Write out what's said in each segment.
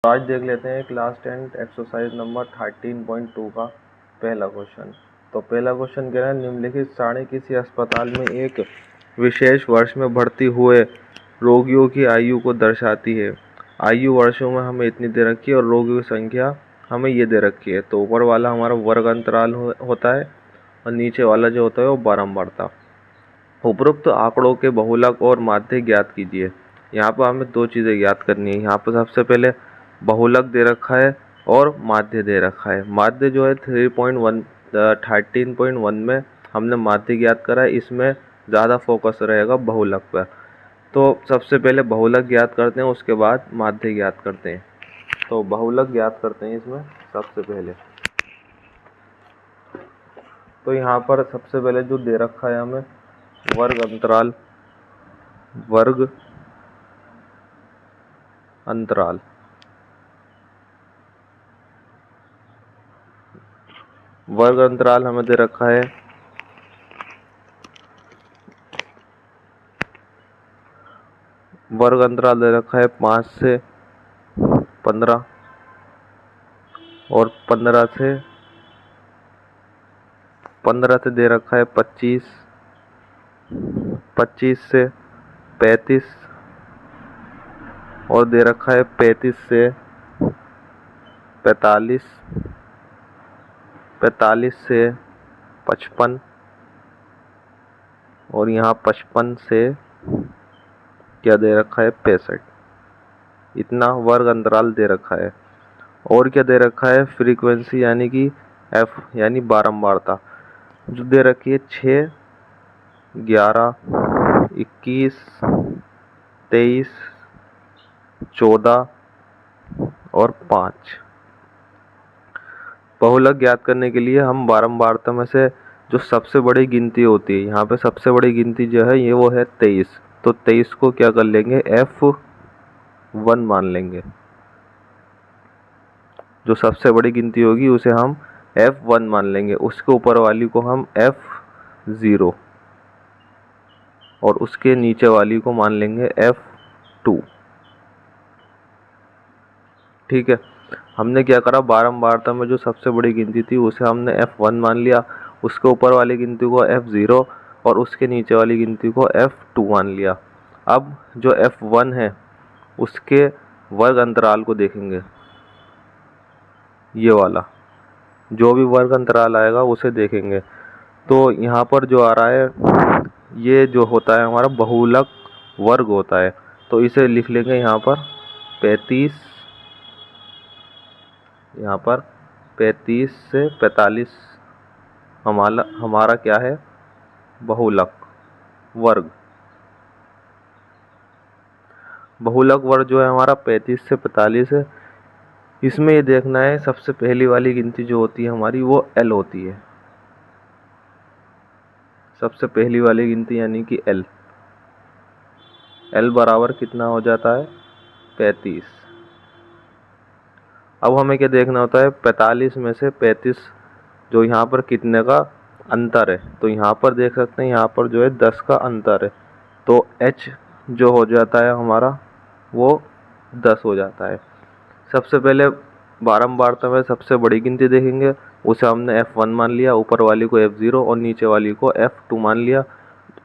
आज देख लेते हैं क्लास 10 एक्सरसाइज नंबर 13.2 का पहला क्वेश्चन। तो पहला क्वेश्चन कह रहा है निम्नलिखित सारणी किसी अस्पताल में एक विशेष वर्ष में भर्ती हुए रोगियों की आयु को दर्शाती है। आयु वर्षों में हमें इतनी दे रखी है और रोगियों की संख्या हमें ये दे रखी है। तो ऊपर वाला हमारा वर्ग अंतराल होता है और नीचे वाला जो होता है वो बारंबारता। उपरोक्त आंकड़ों के बहुलक और माध्य ज्ञात कीजिए। यहाँ पर हमें दो चीज़ें ज्ञात करनी है। यहाँ पर सबसे पहले बहुलक दे रखा है और माध्य दे रखा है। माध्य जो है 13.1 में हमने माध्य ज्ञात करा है, इसमें ज़्यादा फोकस रहेगा बहुलक पर। तो सबसे पहले बहुलक ज्ञात करते हैं, उसके बाद माध्य ज्ञात करते हैं। तो बहुलक ज्ञात करते हैं इसमें सबसे पहले। तो यहाँ पर सबसे पहले जो दे रखा है हमें वर्ग अंतराल, वर्ग अंतराल वर्ग अंतराल हमें दे रखा है वर्ग अंतराल दे रखा है 5 से 15 और 15 से दे रखा है 25, 25 से 35 और दे रखा है 35 से 45, 45 से 55 और यहाँ 55 से क्या दे रखा है 65। इतना वर्ग अंतराल दे रखा है। और क्या दे रखा है फ्रीक्वेंसी यानी कि एफ यानी बारंबारता जो दे रखी है 6, 11, 21, 23, 14 और 5। बहुलक ज्ञात करने के लिए हम बारंबारता में से जो सबसे बड़ी गिनती होती है, यहाँ पे सबसे बड़ी गिनती जो है ये वो है 23। तो 23 को क्या कर लेंगे F1 मान लेंगे। जो सबसे बड़ी गिनती होगी उसे हम F1 मान लेंगे, उसके ऊपर वाली को हम F0 और उसके नीचे वाली को मान लेंगे F2। ठीक है, हमने क्या करा बारंबारता में जो सबसे बड़ी गिनती थी उसे हमने F1 मान लिया, उसके ऊपर वाली गिनती को F0 और उसके नीचे वाली गिनती को F2 मान लिया। अब जो F1 है उसके वर्ग अंतराल को देखेंगे, ये वाला जो भी वर्ग अंतराल आएगा उसे देखेंगे। तो यहाँ पर जो आ रहा है ये जो होता है हमारा बहुलक वर्ग होता है। तो इसे लिख लेंगे यहाँ पर 35, यहाँ पर 35 से 45 हमारा क्या है बहुलक वर्ग। बहुलक वर्ग जो है हमारा 35 से 45 है। इसमें ये देखना है सबसे पहली वाली गिनती जो होती है हमारी वो L होती है। सबसे पहली वाली गिनती यानी कि L बराबर कितना हो जाता है 35। अब हमें क्या देखना होता है 45 में से 35 जो यहाँ पर कितने का अंतर है। तो यहाँ पर देख सकते हैं यहाँ पर जो है 10 का अंतर है। तो H जो हो जाता है हमारा वो 10 हो जाता है। सबसे पहले बारंबारता में सबसे बड़ी गिनती देखेंगे, उसे हमने F1 मान लिया, ऊपर वाली को F0 और नीचे वाली को F2 मान लिया।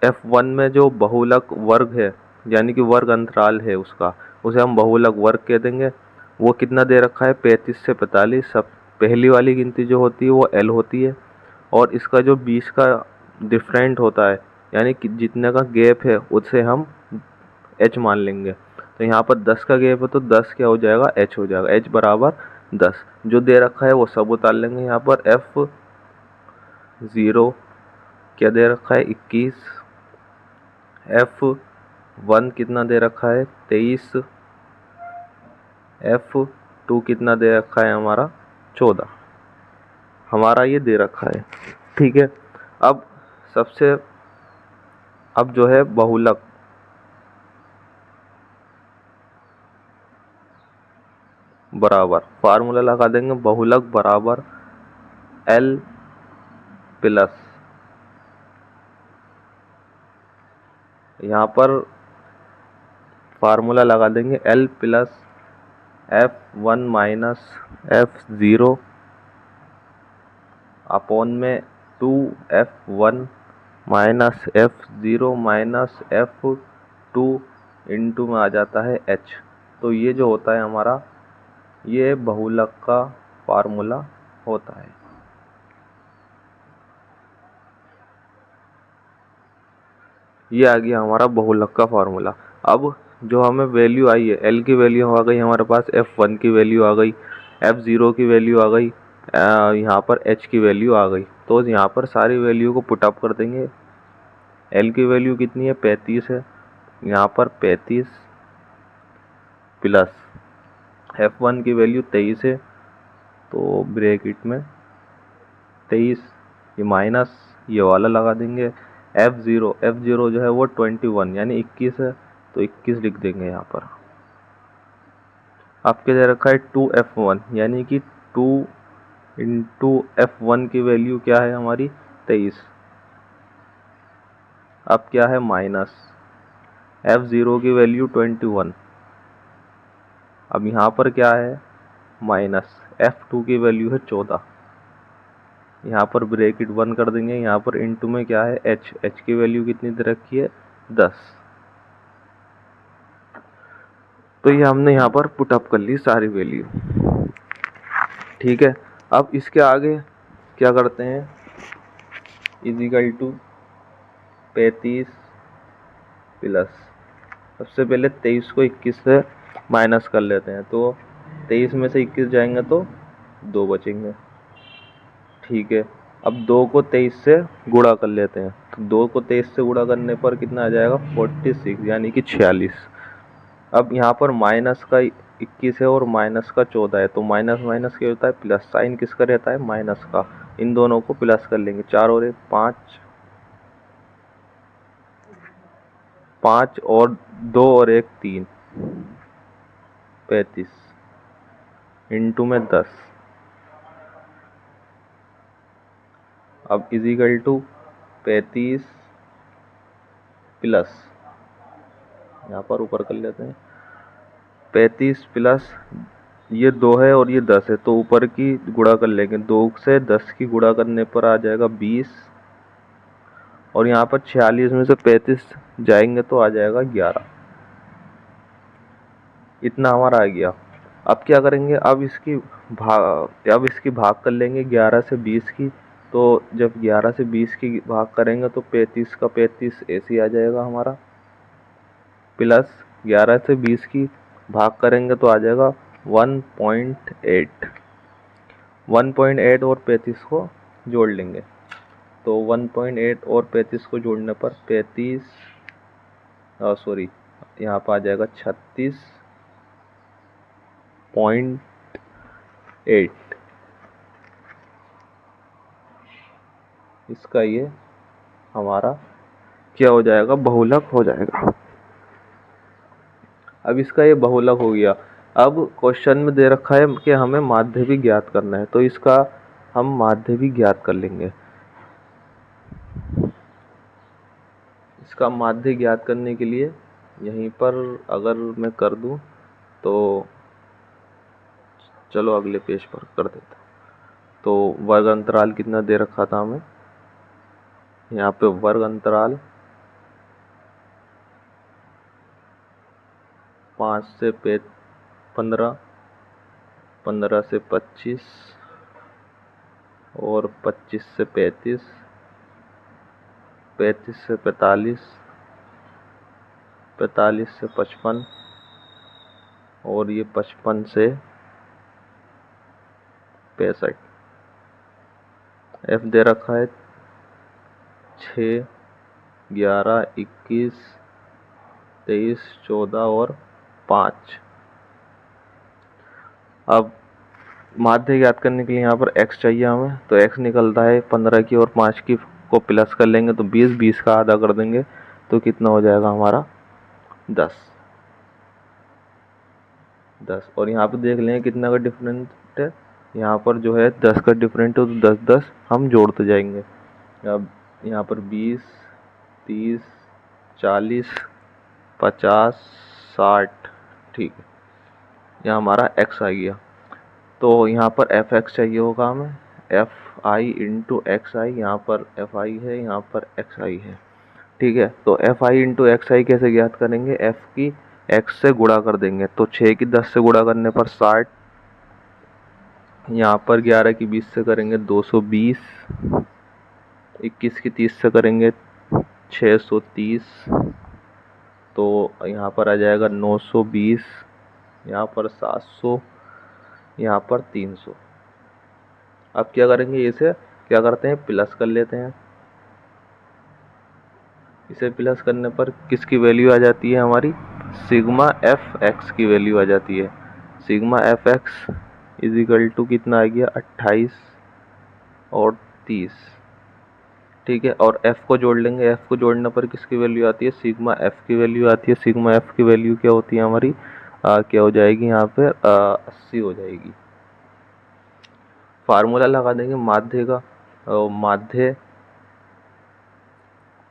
F1 में जो बहुलक वर्ग है यानी कि वर्ग अंतराल है उसका, उसे हम बहुलक वर्ग कह देंगे। वो कितना दे रखा है 35 से 45। सब पहली वाली गिनती जो होती है वो L होती है और इसका जो 20 का डिफरेंट होता है यानी कि जितने का गैप है उसे हम H मान लेंगे। तो यहाँ पर 10 का गैप है तो 10 क्या हो जाएगा H हो जाएगा। H बराबर 10 जो दे रखा है वो सब उतार लेंगे। यहाँ पर F0 क्या दे रखा है 21, F1 कितना दे रखा है 23, F2 कितना दे रखा है हमारा 14। हमारा ये दे रखा है। ठीक है, अब जो है बहुलक बराबर फार्मूला लगा देंगे, बहुलक बराबर L प्लस, यहाँ पर फार्मूला लगा देंगे L plus F1 minus F0 upon में 2F1 minus F0 minus F2 into में आ जाता है H। तो ये जो होता है हमारा, ये बहुलक का फार्मूला होता है। ये आ गया हमारा बहुलक का फार्मूला। अब जो हमें वैल्यू आई है, L की वैल्यू आ गई हमारे पास, F1 की वैल्यू आ गई, F0 की वैल्यू आ गई, यहाँ पर H की वैल्यू आ गई। तो यहाँ पर सारी वैल्यू को पुट अप कर देंगे। L की वैल्यू कितनी है, 35 है, यहाँ पर 35 प्लस F1 की वैल्यू 23 है, तो ब्रैकेट में 23, ये माइनस ये वाला लगा देंगे। F0 जो है वो 21 यानी 21 है, तो 21 लिख देंगे यहाँ पर। आपके दे रखा है 2F1 यानी कि 2 इंटू F1 की वैल्यू क्या है हमारी 23। अब क्या है माइनस F0 की वैल्यू 21। अब यहाँ पर क्या है माइनस F2 की वैल्यू है 14। यहाँ पर ब्रैकेट बंद कर देंगे, यहाँ पर इंटू में क्या है H की वैल्यू कितनी दे रखी है 10। तो ये हमने यहाँ पर पुट अप कर ली सारी वैल्यू, ठीक है। अब इसके आगे क्या करते हैं, इजिकल टू 35 प्लस, सबसे पहले 23 को 21 से माइनस कर लेते हैं, तो 23 में से 21 जाएंगे तो 2 बचेंगे, ठीक है। अब 2 को 23 से गुणा कर लेते हैं, तो 2 को 23 से गुणा करने पर कितना आ जाएगा 46 यानी कि 46। अब यहाँ पर माइनस का 21 है और माइनस का 14 है, तो माइनस माइनस क्या होता है प्लस, साइन किसका रहता है माइनस का। इन दोनों को प्लस कर लेंगे, 4 और 1 5, 5 और 2 और 1 3, 35 इंटू में 10। अब इजिकल टू 35 प्लस, यहाँ पर ऊपर कर लेते हैं, 35 प्लस ये 2 है और ये 10 है, तो ऊपर की गुणा कर लेंगे, 2 से 10 की गुणा करने पर आ जाएगा 20, और यहाँ पर 46 में से 35 जाएंगे तो आ जाएगा 11। इतना हमारा आ गया। अब क्या करेंगे, अब इसकी भाग कर लेंगे 11 से 20 की। तो जब 11 से 20 की भाग करेंगे तो 35 का 35 ऐसे ही आ जाएगा हमारा, प्लस 11 से 20 की भाग करेंगे तो आ जाएगा 1.8। 1.8 और 35 को जोड़ लेंगे, तो 1.8 और 35 को जोड़ने पर 35 सॉरी यहाँ पर आ जाएगा 36.8। इसका ये हमारा क्या हो जाएगा बहुलक हो जाएगा। अब इसका ये बहुलक हो गया। अब क्वेश्चन में दे रखा है कि हमें माध्य भी ज्ञात करना है, तो इसका हम माध्य भी ज्ञात कर लेंगे। इसका माध्य ज्ञात करने के लिए यहीं पर अगर मैं कर दूं तो चलो अगले पेज पर कर देता हूं। तो वर्ग अंतराल कितना दे रखा था हमें, यहाँ पे वर्ग अंतराल 5 से 15, 15 से 25 और 25 से 35, 35 से 45, 45 से 55 और ये 55 से 65। F दे रखा है 6, 11, 21, 23, 14 और 5। अब माध्य ज्ञात करने के लिए यहाँ पर x चाहिए हमें, तो x निकलता है 15 की और 5 की को प्लस कर लेंगे तो 20, 20 का आधा कर देंगे तो कितना हो जाएगा हमारा 10। और यहाँ पे देख लें कितना का डिफरेंट है, यहाँ पर जो है 10 का डिफरेंट है, तो 10 10 हम जोड़ते जाएंगे। अब यहाँ पर 20, 30, 40, 50, 60, ठीक है। यहाँ हमारा x आ गया, तो यहाँ पर एफ एक्स चाहिए होगा हमें, एफ आई इंटू एक्स आई, यहाँ पर एफ आई है, यहाँ पर एक्स आई है। ठीक है, तो एफ आई इंटू एक्स आई कैसे ज्ञात करेंगे, एफ की एक्स से गुणा कर देंगे, तो 6 की 10 से गुणा करने पर 60, यहाँ पर 11 की 20 से करेंगे 220, 21 की 30 से करेंगे 630, तो यहाँ पर आ जाएगा 920, यहाँ पर 700, यहाँ पर 300। अब क्या करेंगे, इसे क्या करते हैं, प्लस कर लेते हैं। इसे प्लस करने पर किसकी वैल्यू आ जाती है हमारी, सिग्मा एफ एक्स की वैल्यू आ जाती है। Sigma F X is equal to कितना आ गया, 28 और 30। ठीक है, और f को जोड़ लेंगे, f को जोड़ने पर किसकी वैल्यू आती है, सिग्मा f की वैल्यू आती है। सिग्मा f की वैल्यू क्या होती है हमारी, क्या हो जाएगी यहाँ पे 80 हो जाएगी। फार्मूला लगा देंगे माध्य का, माध्य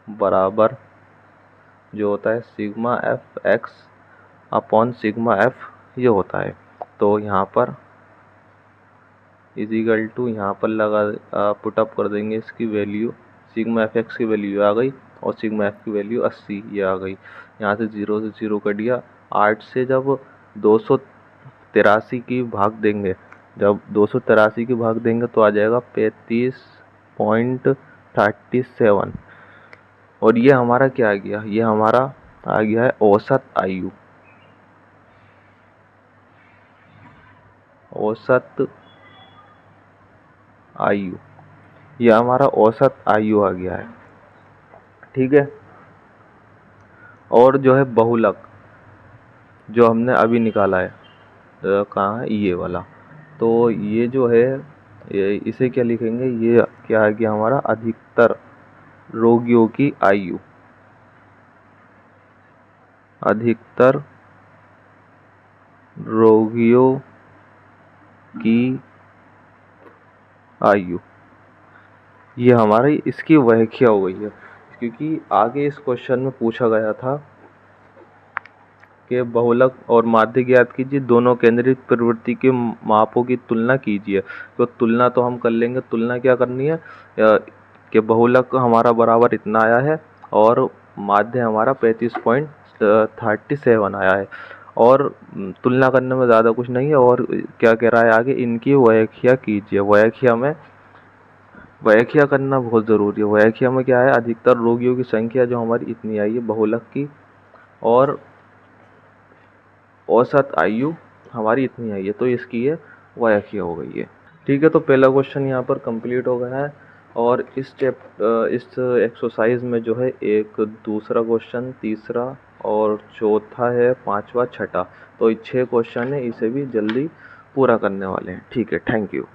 बराबर जो होता है sigma F x upon sigma F, ये होता है। तो यहाँ पर इज इक्वल टू, यहाँ पर लगा पुटअप कर देंगे इसकी वैल्यू, सिग्मा एफ एक्स की वैल्यू आ गई और सिग्मा एफ की वैल्यू 80 ये आ गई। यहाँ से 0 से 0 कट गया। 8 से जब 283 की भाग देंगे, जब 283 की भाग देंगे तो आ जाएगा 35.37, और ये हमारा क्या आ गया, ये हमारा आ गया है औसत आयु। औसत आयु, ये हमारा औसत आयु आ गया है। ठीक है, और जो है बहुलक जो हमने अभी निकाला है, कहाँ है, ये वाला, तो ये जो है इसे क्या लिखेंगे, ये क्या आ गया हमारा, अधिकतर रोगियों की आयु, अधिकतर रोगियों की आयु, ये हमारी इसकी व्याख्या हो गई है। क्योंकि आगे इस क्वेश्चन में पूछा गया था कि बहुलक और माध्य ज्ञात कीजिए, दोनों केंद्रित प्रवृत्ति के मापों की तुलना कीजिए। तो तुलना तो हम कर लेंगे, तुलना क्या करनी है कि बहुलक हमारा बराबर इतना आया है और माध्य हमारा 35.37 आया है, और तुलना करने में ज़्यादा कुछ नहीं है। और क्या कह रहा है आगे, इनकी व्याख्या कीजिए। व्याख्या करना बहुत ज़रूरी है। व्याख्या में क्या है, अधिकतर रोगियों की संख्या जो हमारी इतनी आई है बहुलक की, और औसत आयु हमारी इतनी आई है, तो इसकी ये व्याख्या हो गई है। ठीक है, तो पहला क्वेश्चन यहाँ पर कंप्लीट हो गया है। और इस एक्सरसाइज में जो है एक दूसरा क्वेश्चन, तीसरा और चौथा है, पांचवा, छठा, तो 6 क्वेश्चन है, इसे भी जल्दी पूरा करने वाले हैं। ठीक है, थैंक यू।